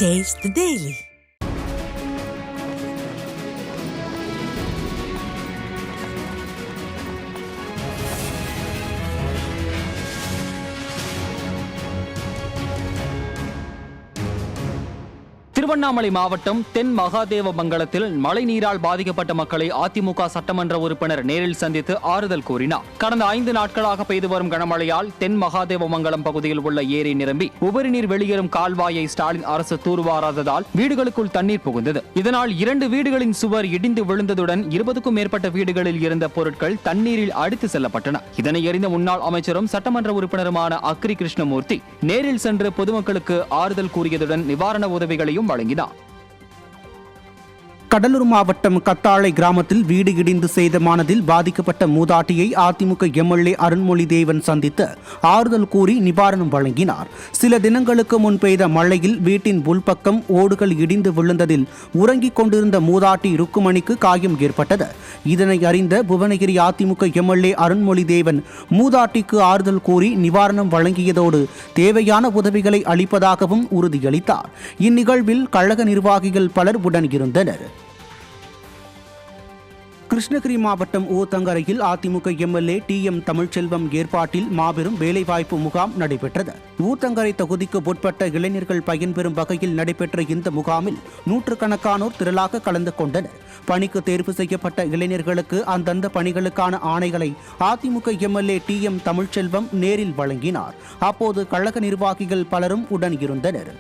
Taste the Daily. Tiruvannamalai மாவட்டம் தென் மகாதேவமங்கலத்தில் மழைநீரால் பாதிக்கப்பட்ட மக்களை அதிமுக சட்டமன்ற உறுப்பினர் நேரில் சந்தித்து ஆறுதல் கூறினார். கடந்த 5 நாட்களாக பெய்து வரும் கனமழையால் தென் மகாதேவமங்கலம் பகுதியில் உள்ள ஏரி நிரம்பி உபரி நீர் வெளியேறும் கால்வாயை ஸ்டாலின் அரசு தூர்வாராததால் வீடுகளுக்குள் தண்ணீர் புகுந்தது. இதனால் 2 வீடுகளின் சுவர் இடிந்து விழுந்ததுடன் 20க்கும் மேற்பட்ட வீடுகளில் இருந்த பொருட்கள் தண்ணீரில் அடித்து செல்லப்பட்டன. இதனை அறிந்த முன்னாள் அமைச்சரும் சட்டமன்ற உறுப்பினருமான அக்ரி கிருஷ்ணமூர்த்தி நேரில் சென்று பொதுமக்களுக்கு ஆறுதல் கூறியதுடன் நிவாரண உதவிகளையும் வழங்கினார். கடலூர் மாவட்டம் கத்தாழை கிராமத்தில் வீடு இடிந்து சேதமானதில் பாதிக்கப்பட்ட மூதாட்டியை அதிமுக எம்எல்ஏ அருண்மொழி தேவன் சந்தித்து ஆறுதல் கூறி நிவாரணம் வழங்கினார். சில தினங்களுக்கு முன் பெய்த மழையில் வீட்டின் உள்பக்கம் ஓடுகள் இடிந்து விழுந்ததில் உறங்கிக் கொண்டிருந்த மூதாட்டி ருக்குமணிக்கு காயம் ஏற்பட்டது. இதனை அறிந்த புவனகிரி அதிமுக எம்எல்ஏ அருண்மொழி தேவன் மூதாட்டிக்கு ஆறுதல் கூறி நிவாரணம் வழங்கியதோடு தேவையான உதவிகளை அளிப்பதாகவும் உறுதியளித்தார். இந்நிகழ்வில் கழக நிர்வாகிகள் பலர் உடன் இருந்தனர். கிருஷ்ணகிரி மாவட்டம் ஊத்தங்கரையில் அதிமுக எம்எல்ஏ TM தமிழ்ச்செல்வம் ஏற்பாட்டில் மாபெரும் வேலைவாய்ப்பு முகாம் நடைபெற்றது. ஊத்தங்கரை தொகுதிக்கு உட்பட்ட இளைஞர்கள் பயன்பெறும் வகையில் நடைபெற்ற இந்த முகாமில் நூற்றுக்கணக்கானோர் திரளாக கலந்து கொண்டனர். பணிக்கு தேர்வு செய்யப்பட்ட இளைஞர்களுக்கு அந்தந்த பணிகளுக்கான ஆணைகளை அதிமுக எம்எல்ஏ TM தமிழ்ச்செல்வம் நேரில் வழங்கினார். அப்போது கழக நிர்வாகிகள் பலரும் உடன் இருந்தனர்.